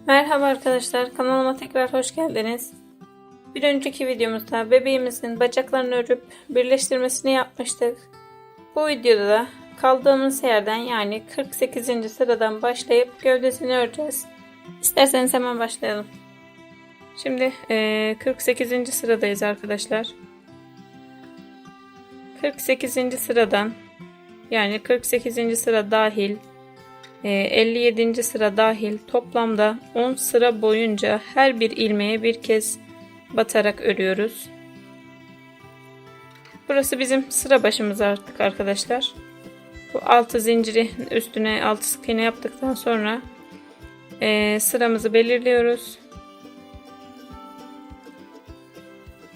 Merhaba arkadaşlar, kanalıma tekrar hoş geldiniz. Bir önceki videomuzda bebeğimizin bacaklarını örüp birleştirmesini yapmıştık. Bu videoda da kaldığımız yerden yani 48. sıradan başlayıp gövdesini öreceğiz. İsterseniz hemen başlayalım. Şimdi 48. sıradayız arkadaşlar. 48. sıradan yani 48. sıra dahil 57. sıra dahil toplamda 10 sıra boyunca her bir ilmeğe bir kez batarak örüyoruz. Burası bizim sıra başımız artık arkadaşlar. Bu 6 zinciri üstüne 6 sık iğne yaptıktan sonra sıramızı belirliyoruz.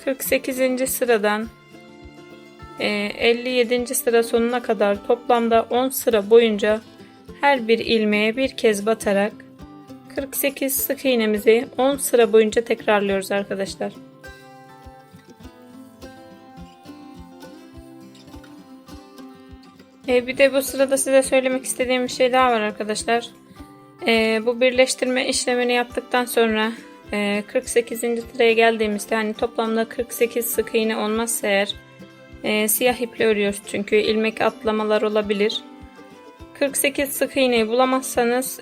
48. sıradan 57. sıra sonuna kadar toplamda 10 sıra boyunca her bir ilmeğe bir kez batarak 48 sık iğnemizi 10 sıra boyunca tekrarlıyoruz arkadaşlar. Bir de bu sırada size söylemek istediğim bir şey daha var arkadaşlar. Bu birleştirme işlemini yaptıktan sonra 48. sıraya geldiğimizde hani toplamda 48 sık iğne olmazsa eğer siyah iple örüyoruz çünkü ilmek atlamalar olabilir. 48 sık iğneyi bulamazsanız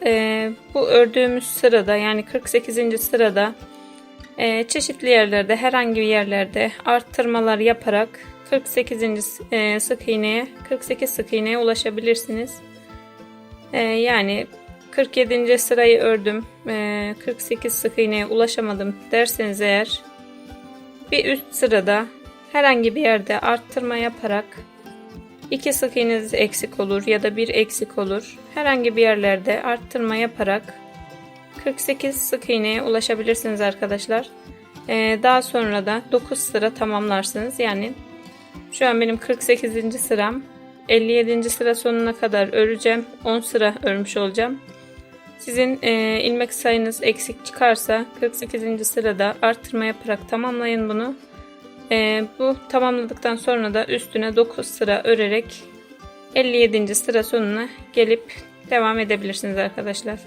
bu ördüğümüz sırada yani 48. sırada çeşitli yerlerde herhangi bir yerlerde arttırmalar yaparak 48. sık iğneye 48 sık iğneye ulaşabilirsiniz. Yani 47. sırayı ördüm 48 sık iğneye ulaşamadım derseniz eğer bir üst sırada herhangi bir yerde arttırma yaparak 2 sık iğneniz eksik olur ya da 1 eksik olur. Herhangi bir yerlerde arttırma yaparak 48 sık iğneye ulaşabilirsiniz arkadaşlar. Daha sonra da 9 sıra tamamlarsınız. Yani şu an benim 48. sıram. 57. sıra sonuna kadar öreceğim. 10 sıra örmüş olacağım. Sizin ilmek sayınız eksik çıkarsa 48. sırada arttırma yaparak tamamlayın bunu. Bu tamamladıktan sonra da üstüne 9 sıra örerek 57. sıra sonuna gelip devam edebilirsiniz arkadaşlar.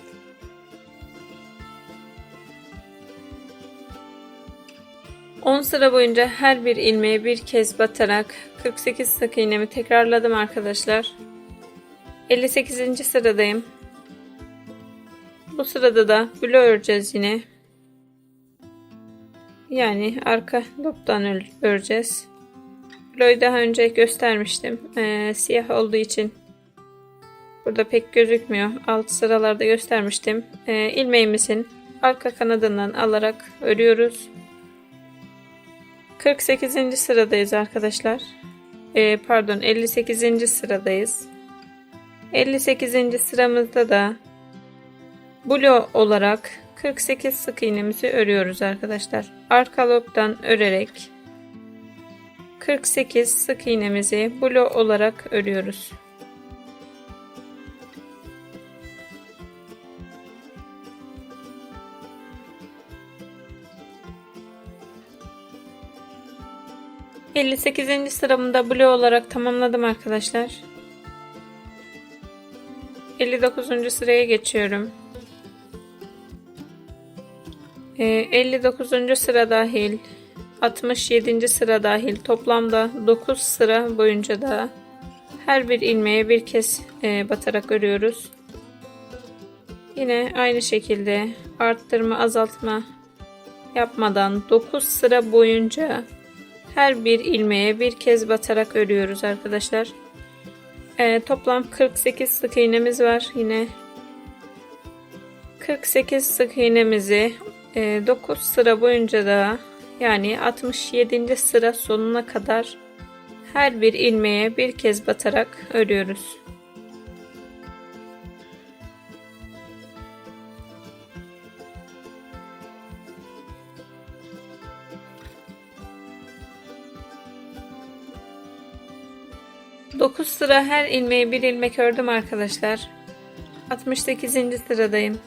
On sıra boyunca her bir ilmeğe bir kez batarak 48 sık iğnemi tekrarladım arkadaşlar. 58. sıradayım. Bu sırada da blö öreceğiz yine. Yani arka lobdan öreceğiz. Blö'yü daha önce göstermiştim. Siyah olduğu için burada pek gözükmüyor. Alt sıralarda göstermiştim. İlmeğimizin arka kanadından alarak örüyoruz. 48. sıradayız arkadaşlar. Pardon 58. sıradayız. 58. sıramızda da blö olarak 48 sık iğnemizi örüyoruz arkadaşlar. Arka lobdan örerek 48 sık iğnemizi blö olarak örüyoruz. ...58. sıramda blö olarak tamamladım arkadaşlar. 59. sıraya geçiyorum. 59. sıra dahil 67. sıra dahil toplamda 9 sıra boyunca da her bir ilmeğe bir kez batarak örüyoruz. Yine aynı şekilde arttırma azaltma yapmadan 9 sıra boyunca her bir ilmeğe bir kez batarak örüyoruz arkadaşlar. Toplam 48 sık iğnemiz var. Yine 48 sık iğnemizi 9 sıra boyunca da yani 67. sıra sonuna kadar her bir ilmeğe bir kez batarak örüyoruz. Dokuz sıra her ilmeğe bir ilmek ördüm arkadaşlar. 68. sıradayım.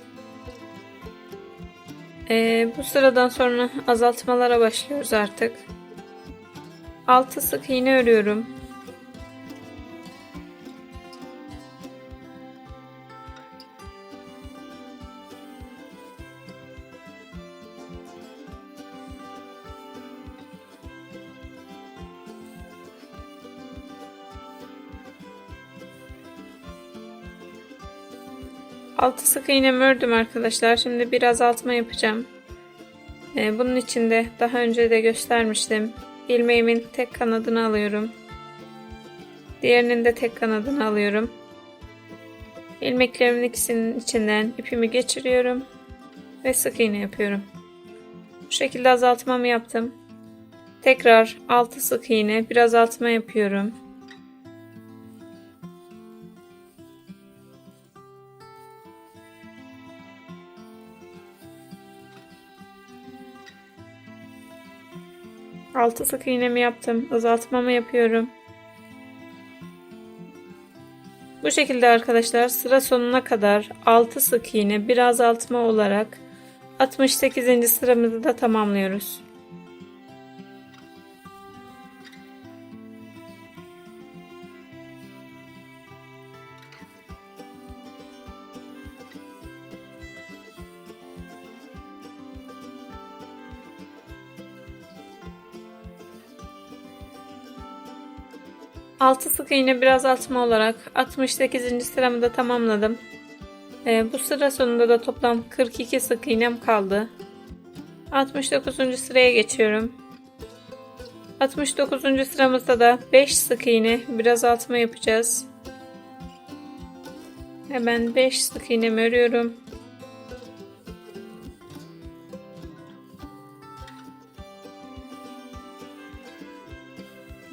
Bu sıradan sonra azaltmalara başlıyoruz artık. 6 sık iğne örüyorum. 6 sık iğnemi ördüm arkadaşlar. Şimdi bir azaltma yapacağım. Bunun için de daha önce de göstermiştim. İlmeğimin tek kanadını alıyorum. Diğerinin de tek kanadını alıyorum. İlmeklerimin ikisinin içinden ipimi geçiriyorum ve sık iğne yapıyorum. Bu şekilde azaltmamı yaptım. Tekrar 6 sık iğne bir azaltma yapıyorum. Altı sık iğnemi yaptım. Azaltmamı yapıyorum. Bu şekilde arkadaşlar sıra sonuna kadar 6 sık iğne bir azaltma olarak 68. sıramızı da tamamlıyoruz. Altı sık iğne bir azaltma olarak 68. sıramı da tamamladım. Bu sıra sonunda da toplam 42 sık iğnem kaldı. 69. sıraya geçiyorum. 69. sıramızda da 5 sık iğne bir azaltma yapacağız. Hemen 5 sık iğnemi örüyorum.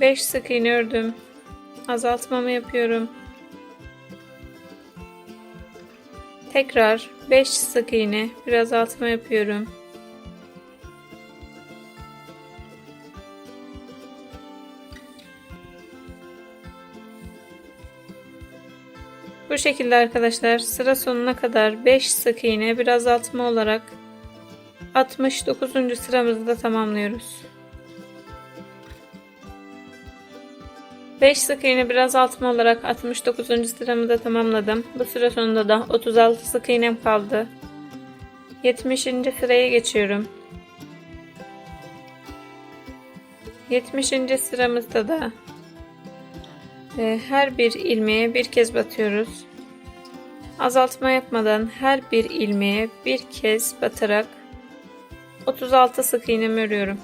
Beş sık iğne ördüm. Azaltmamı yapıyorum. Tekrar 5 sık iğne bir azaltma yapıyorum. Bu şekilde arkadaşlar sıra sonuna kadar 5 sık iğne bir azaltma olarak 69. sıramızı da tamamlıyoruz. 5 sık iğne bir azaltma olarak 69. sıramı da tamamladım. Bu sıra sonunda da 36 sık iğnem kaldı. 70. sıraya geçiyorum. 70. sıramızda da her bir ilmeğe bir kez batıyoruz. Azaltma yapmadan her bir ilmeğe bir kez batarak 36 sık iğnemi örüyorum.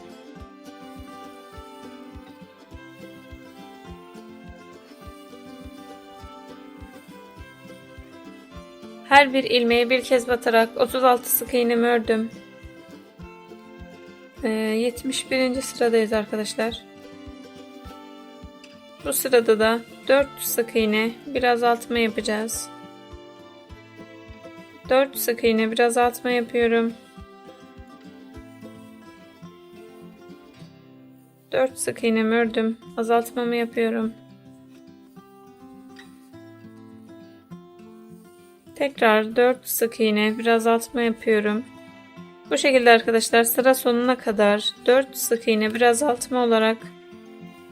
Her bir ilmeğe bir kez batarak 36 sık iğnemi ördüm. 71. sıradayız arkadaşlar. Bu sırada da 4 sık iğne bir azaltma yapacağız. 4 sık iğne bir azaltma yapıyorum. 4 sık iğnemi ördüm. Azaltmamı yapıyorum. Tekrar 4 sık iğne bir azaltma yapıyorum. Bu şekilde arkadaşlar sıra sonuna kadar 4 sık iğne bir azaltma olarak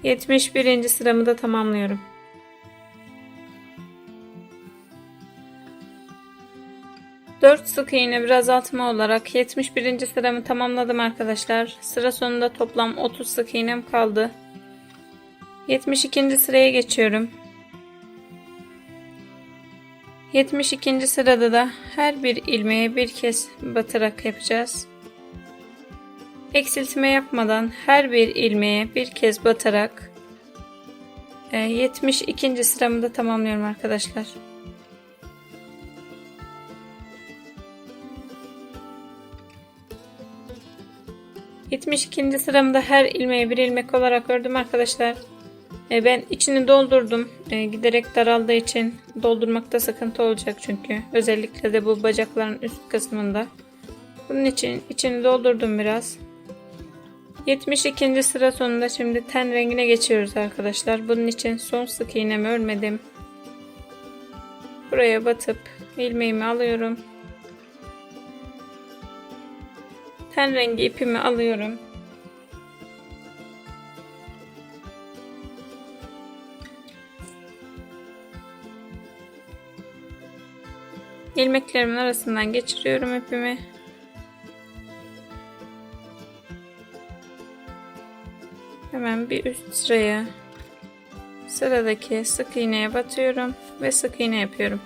71. sıramı da tamamlıyorum. Dört sık iğne bir azaltma olarak 71. sıramı tamamladım arkadaşlar. Sıra sonunda toplam 30 sık iğnem kaldı. 72. sıraya geçiyorum. 72. sırada da her bir ilmeğe bir kez batarak yapacağız. Eksiltme yapmadan her bir ilmeğe bir kez batarak 72. sıramı da tamamlıyorum arkadaşlar. ...72. sıramda her ilmeğe bir ilmek olarak ördüm arkadaşlar. Ben içini doldurdum. Giderek daraldığı için doldurmakta sıkıntı olacak çünkü. Özellikle de bu bacakların üst kısmında. Bunun için içini doldurdum biraz. 72. sıra sonunda şimdi ten rengine geçiyoruz arkadaşlar. Bunun için son sık iğnemi örmedim. Buraya batıp ilmeğimi alıyorum. Ten rengi ipimi alıyorum. İlmeklerimin arasından geçiriyorum ipimi. Hemen bir üst sıraya sıradaki sık iğneye batıyorum ve sık iğne yapıyorum.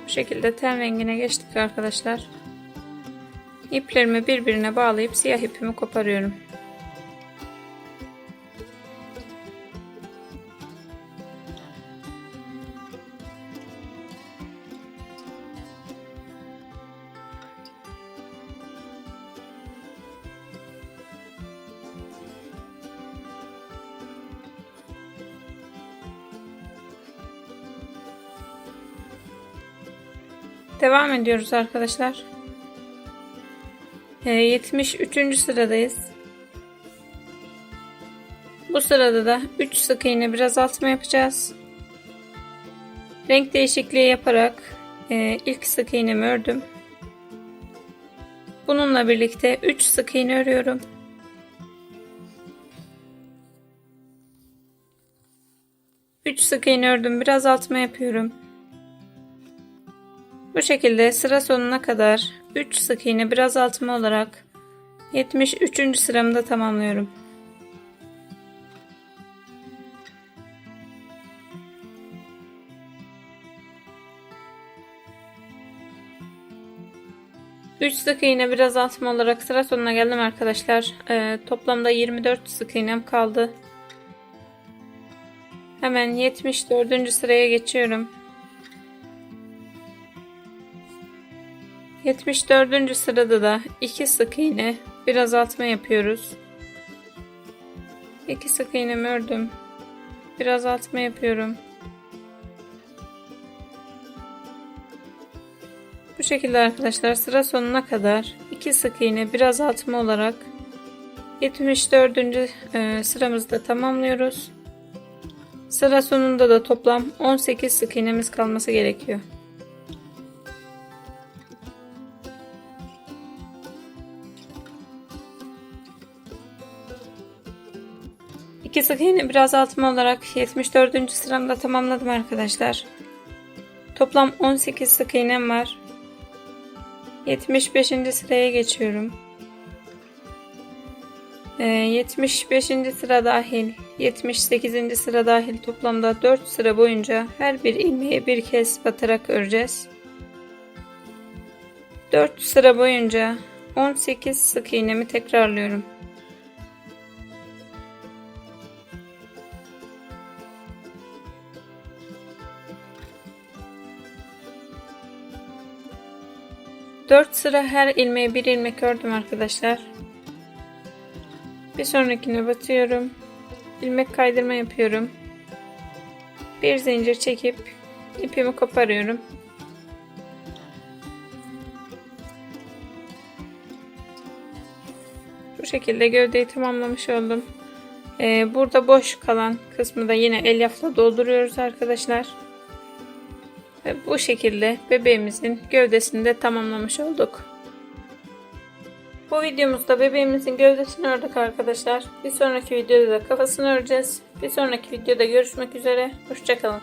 Bu şekilde ten rengine geçtik arkadaşlar. İplerimi birbirine bağlayıp siyah ipimi koparıyorum. Devam ediyoruz arkadaşlar. 73. sıradayız. Bu sırada da 3 sık iğne bir azaltma yapacağız. Renk değişikliği yaparak ilk sık iğnemi ördüm. Bununla birlikte 3 sık iğne örüyorum. Üç sık iğne ördüm, bir azaltma yapıyorum. Bu şekilde sıra sonuna kadar 3 sık iğne bir azaltma olarak 73. sıramı da tamamlıyorum. Üç sık iğne bir azaltma olarak sıra sonuna geldim arkadaşlar. Toplamda 24 sık iğnem kaldı. Hemen 74. sıraya geçiyorum. 74. sırada da 2 sık iğne bir azaltma yapıyoruz. 2 sık iğnemi ördüm. Bir azaltma yapıyorum. Bu şekilde arkadaşlar sıra sonuna kadar 2 sık iğne bir azaltma olarak 74. sıramızda tamamlıyoruz. Sıra sonunda da toplam 18 sık iğnemiz kalması gerekiyor. İki sık iğne bir azaltma olarak 74. sıramda tamamladım arkadaşlar. Toplam 18 sık iğnem var. 75. sıraya geçiyorum. 75. sıra dahil 78. sıra dahil toplamda 4 sıra boyunca her bir ilmeğe bir kez batarak öreceğiz. 4 sıra boyunca 18 sık iğnemi tekrarlıyorum. Dört sıra her ilmeğe bir ilmek ördüm arkadaşlar. Bir sonrakine batıyorum. İlmek kaydırma yapıyorum. Bir zincir çekip ipimi koparıyorum. Bu şekilde gövdeyi tamamlamış oldum. Burada boş kalan kısmı da yine elyafla dolduruyoruz arkadaşlar. Ve bu şekilde bebeğimizin gövdesini de tamamlamış olduk. Bu videomuzda bebeğimizin gövdesini ördük arkadaşlar. Bir sonraki videoda da kafasını öreceğiz. Bir sonraki videoda görüşmek üzere. Hoşça kalın.